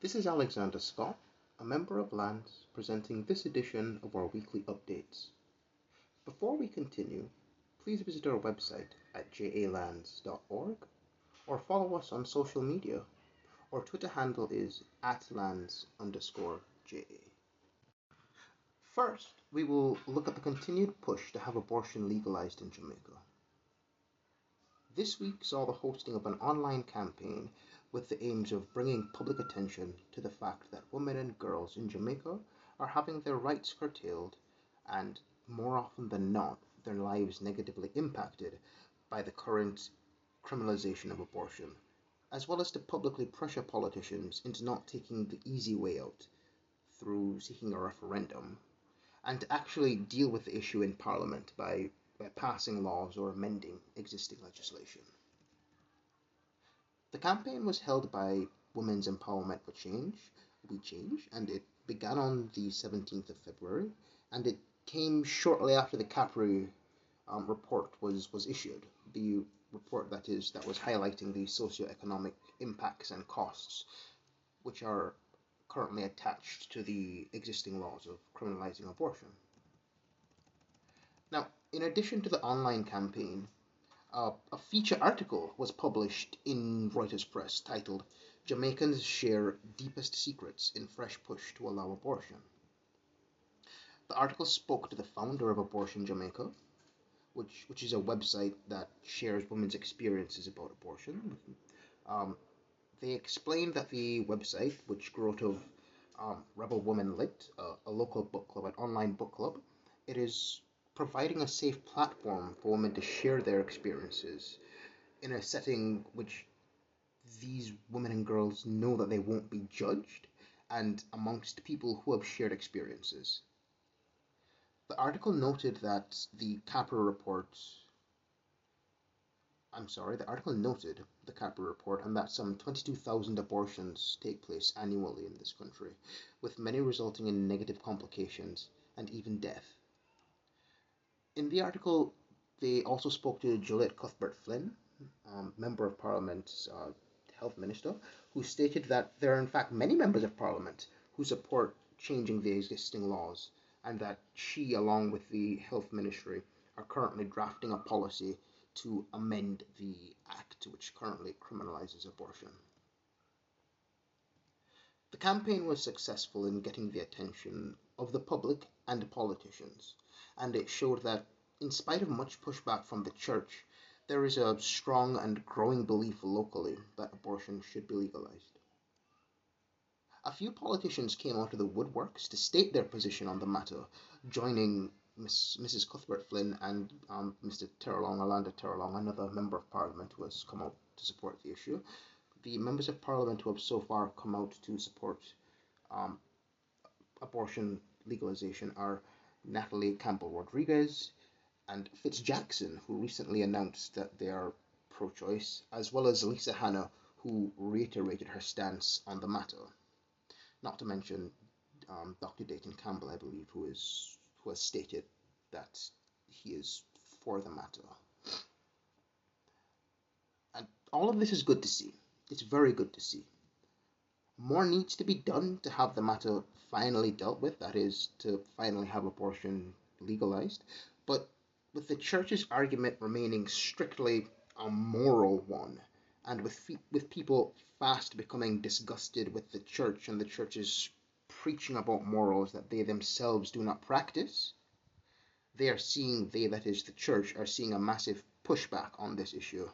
This is Alexander Scott, a member of Lands, presenting this edition of our weekly updates. Before we continue, please visit our website at jalands.org or follow us on social media. Our Twitter handle is @lands_ja. First, we will look at the continued push to have abortion legalized in Jamaica. This week saw the hosting of an online campaign with the aims of bringing public attention to the fact that women and girls in Jamaica are having their rights curtailed and, more often than not, their lives negatively impacted by the current criminalization of abortion, as well as to publicly pressure politicians into not taking the easy way out through seeking a referendum, and to actually deal with the issue in Parliament by passing laws or amending existing legislation. The campaign was held by Women's Empowerment for Change, We Change, and it began on the 17th of February, and it came shortly after the Capri report was issued, the report that was highlighting the socioeconomic impacts and costs which are currently attached to the existing laws of criminalizing abortion. Now, in addition to the online campaign, a feature article was published in Reuters Press titled "Jamaicans Share Deepest Secrets in Fresh Push to Allow Abortion." The article spoke to the founder of Abortion Jamaica, which is a website that shares women's experiences about abortion. They explained that the website, which grew out of Rebel Woman Lit, a local book club, an online book club, it is providing a safe platform for women to share their experiences in a setting which these women and girls know that they won't be judged, and amongst people who have shared experiences. The article noted that the Capra report and that some 22,000 abortions take place annually in this country, with many resulting in negative complications and even death. In the article, they also spoke to Juliet Cuthbert-Flynn, Member of Parliament's Health Minister, who stated that there are in fact many members of Parliament who support changing the existing laws, and that she, along with the Health Ministry, are currently drafting a policy to amend the act which currently criminalizes abortion. The campaign was successful in getting the attention of the public and politicians, and it showed that, in spite of much pushback from the church, there is a strong and growing belief locally that abortion should be legalized. A few politicians came out of the woodworks to state their position on the matter, joining Mrs. Cuthbert-Flynn and Mr. Alanda Terrelong, another Member of Parliament who has come out to support the issue. The members of Parliament who have so far come out to support abortion legalization are Natalie Campbell-Rodriguez and Fitz Jackson, who recently announced that they are pro-choice, as well as Lisa Hanna, who reiterated her stance on the matter. Not to mention Dr. Dayton Campbell, I believe, who has stated that he is for the matter. And all of this is good to see. It's very good to see. More needs to be done to have the matter finally dealt with, that is, to finally have abortion legalized. But with the church's argument remaining strictly a moral one, and with people fast becoming disgusted with the church and the church's preaching about morals that they themselves do not practice, the church, are seeing a massive pushback on this issue,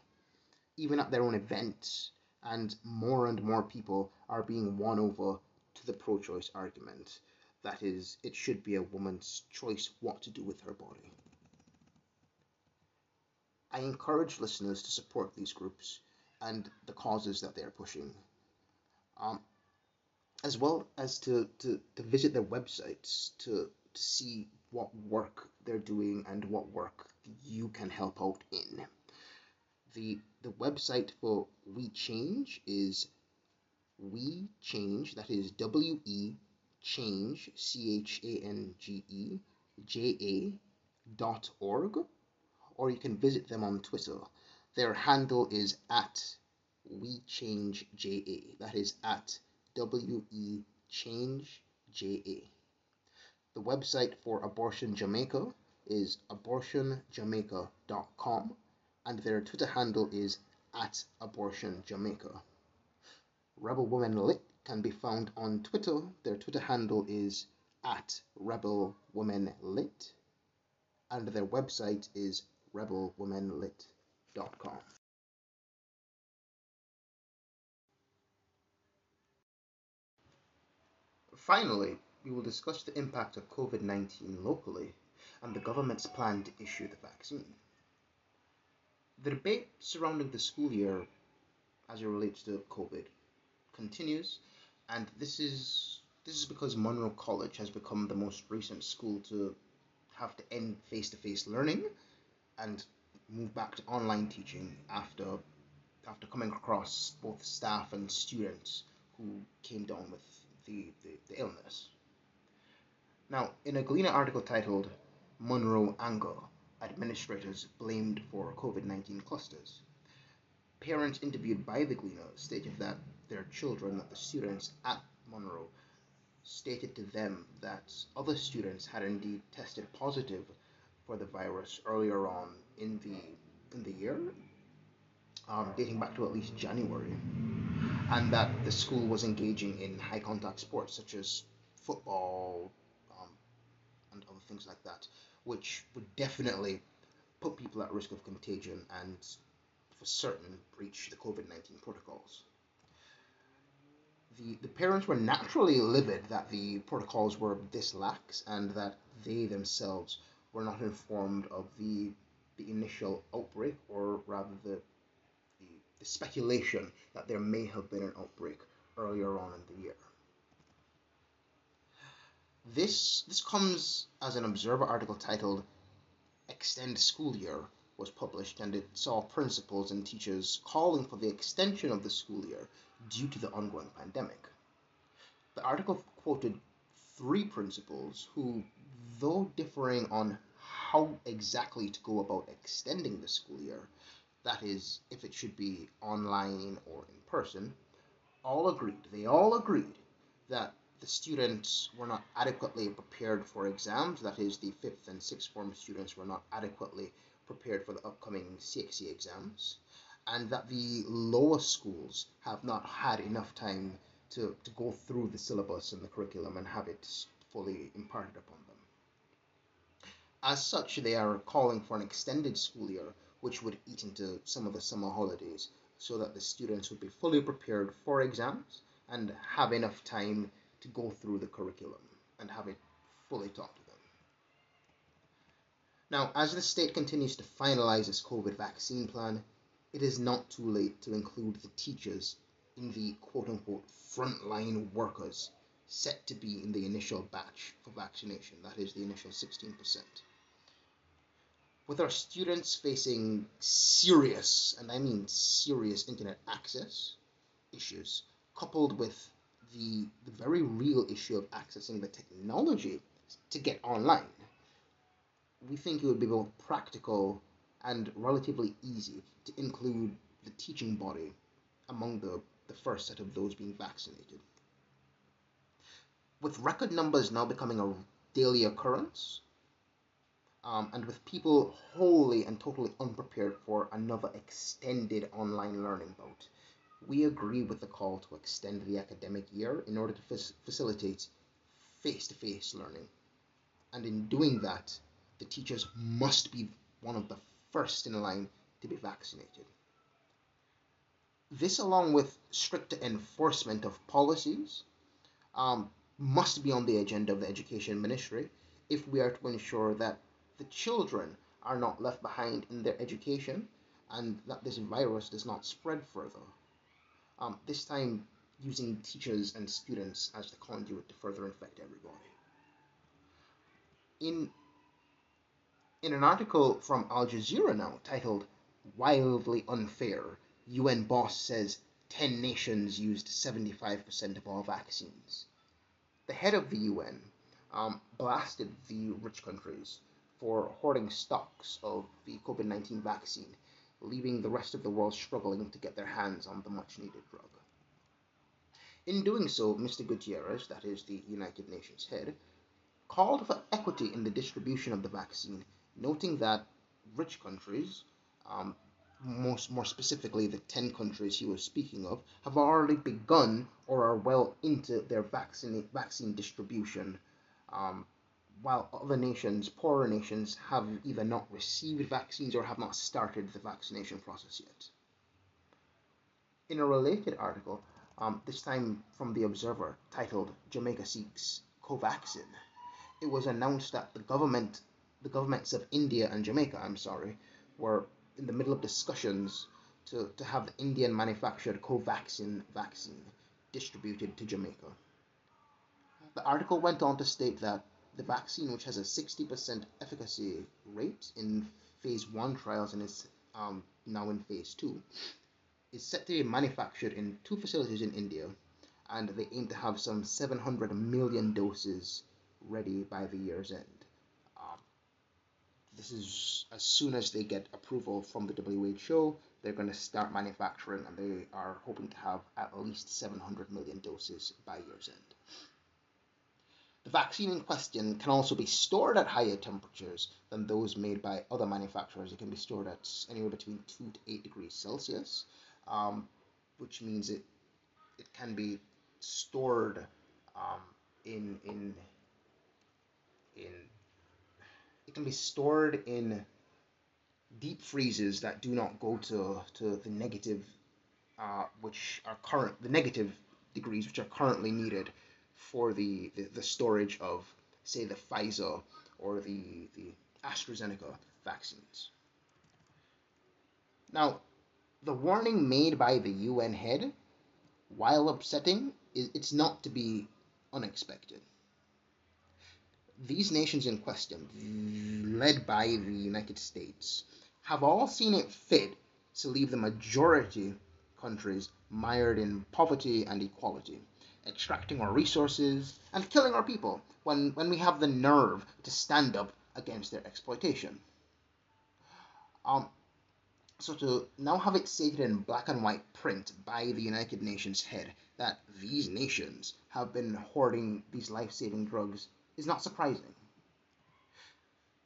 even at their own events, and more people are being won over to the pro-choice argument. That is, it should be a woman's choice what to do with her body. I encourage listeners to support these groups and the causes that they are pushing, as well as to visit their websites to see what work they're doing and what work you can help out in. The website for We Change is We Change, that is WE Change, CHANGE.org, or you can visit them on Twitter. Their handle is @WeChangeJA, that is WE Change JA. The website for Abortion Jamaica is abortionjamaica.com, and their Twitter handle is @abortionjamaica. Rebel Women Lit can be found on Twitter. Their Twitter handle is @rebelwomenlit, and their website is rebelwomenlit.com. Finally, we will discuss the impact of COVID-19 locally and the government's plan to issue the vaccine. The debate surrounding the school year as it relates to COVID continues, and this is because Monroe College has become the most recent school to have to end face-to-face learning and move back to online teaching after coming across both staff and students who came down with the illness. Now, in a Gleaner article titled Monroe Anger, Administrators Blamed for COVID-19 Clusters, parents interviewed by the Gleaner stated that their children, the students at Monroe, stated to them that other students had indeed tested positive for the virus earlier on in the year, dating back to at least January, and that the school was engaging in high contact sports such as football and other things like that, which would definitely put people at risk of contagion and for certain breach the COVID-19 protocols. The parents were naturally livid that the protocols were this lax and that they themselves were not informed of the initial outbreak, or rather the speculation that there may have been an outbreak earlier on in the year. This comes as an Observer article titled Extend School Year was published, and it saw principals and teachers calling for the extension of the school year due to the ongoing pandemic. The article quoted 3 principals who, though differing on how exactly to go about extending the school year, that is, if it should be online or in person, they all agreed that the students were not adequately prepared for exams, that is, the 5th and 6th form students were not adequately prepared for the upcoming CXC exams, and that the lower schools have not had enough time to go through the syllabus and the curriculum and have it fully imparted upon them. As such, they are calling for an extended school year, which would eat into some of the summer holidays, so that the students would be fully prepared for exams and have enough time to go through the curriculum and have it fully taught to them. Now, as the state continues to finalize its COVID vaccine plan, it is not too late to include the teachers in the quote-unquote frontline workers set to be in the initial batch for vaccination, that is the initial 16%. With our students facing serious, and I mean serious, internet access issues, coupled with the very real issue of accessing the technology to get online, we think it would be both practical and relatively easy to include the teaching body among the first set of those being vaccinated. With record numbers now becoming a daily occurrence, and with people wholly and totally unprepared for another extended online learning bout, we agree with the call to extend the academic year in order to facilitate face-to-face learning. And in doing that, the teachers must be one of the first in line to be vaccinated. This, along with stricter enforcement of policies, must be on the agenda of the Education Ministry if we are to ensure that the children are not left behind in their education and that this virus does not spread further. This time using teachers and students as the conduit to further infect everybody. In an article from Al Jazeera now titled Wildly Unfair, UN Boss Says 10 Nations Used 75% of All Vaccines, the head of the UN blasted the rich countries for hoarding stocks of the COVID-19 vaccine, leaving the rest of the world struggling to get their hands on the much-needed drug. In doing so, Mr. Gutierrez, that is the United Nations head, called for equity in the distribution of the vaccine, noting that rich countries, um, more specifically the 10 countries he was speaking of, have already begun or are well into their vaccine distribution, um, while other nations, poorer nations, have either not received vaccines or have not started the vaccination process yet. In a related article, this time from The Observer, titled Jamaica Seeks Covaxin, it was announced that the governments of India and Jamaica, were in the middle of discussions to have the Indian manufactured Covaxin vaccine distributed to Jamaica. The article went on to state that the vaccine, which has a 60% efficacy rate in phase 1 trials and is now in phase 2, is set to be manufactured in 2 facilities in India, and they aim to have some 700 million doses ready by the year's end. This is as soon as they get approval from the WHO, they're going to start manufacturing, and they are hoping to have at least 700 million doses by year's end. The vaccine in question can also be stored at higher temperatures than those made by other manufacturers. It can be stored at anywhere between 2 to 8 degrees Celsius, which means it can be stored in it can be stored in deep freezes that do not go to the negative, the negative degrees which are currently needed for the storage of, say, the Pfizer or the AstraZeneca vaccines. Now, the warning made by the UN head, while upsetting, it's not to be unexpected. These nations in question, led by the United States, have all seen it fit to leave the majority countries mired in poverty and equality, extracting our resources and killing our people when we have the nerve to stand up against their exploitation. So to now have it stated in black and white print by the United Nations head that these nations have been hoarding these life-saving drugs is not surprising.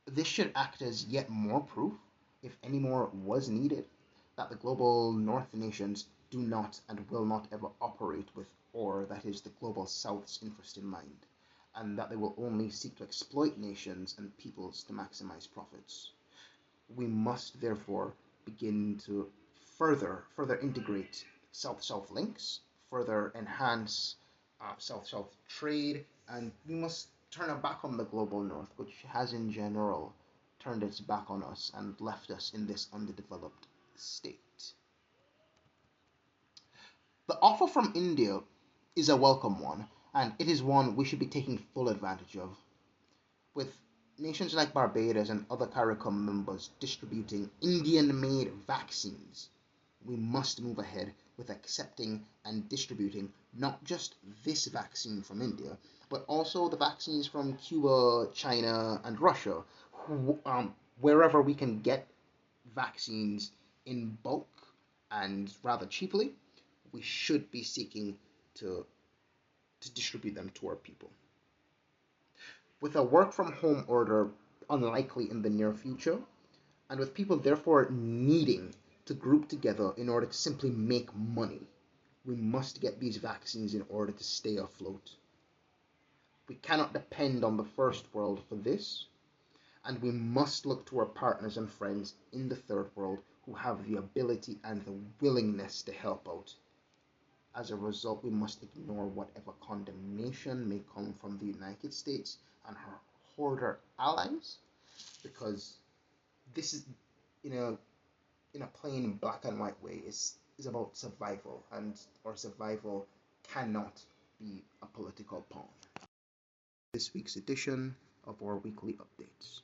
This should act as yet more proof, if any more was needed, that the global North nations do not and will not ever operate with that is the global South's interest in mind, and that they will only seek to exploit nations and peoples to maximize profits. We must therefore begin to further integrate South-South links, further enhance South-South trade, and we must turn our back on the global North, which has in general turned its back on us and left us in this underdeveloped state. The offer from India is a welcome one, and it is one we should be taking full advantage of. With nations like Barbados and other CARICOM members distributing Indian-made vaccines, we must move ahead with accepting and distributing not just this vaccine from India, but also the vaccines from Cuba, China, and Russia, wherever we can get vaccines in bulk and rather cheaply, we should be seeking to distribute them to our people. With a work-from-home order unlikely in the near future, and with people therefore needing to group together in order to simply make money, we must get these vaccines in order to stay afloat. We cannot depend on the first world for this, and we must look to our partners and friends in the third world who have the ability and the willingness to help out. As a result, we must ignore whatever condemnation may come from the United States and her hoarder allies, because this is, in a plain black and white way, is about survival, and our survival cannot be a political pawn. This week's edition of our weekly updates.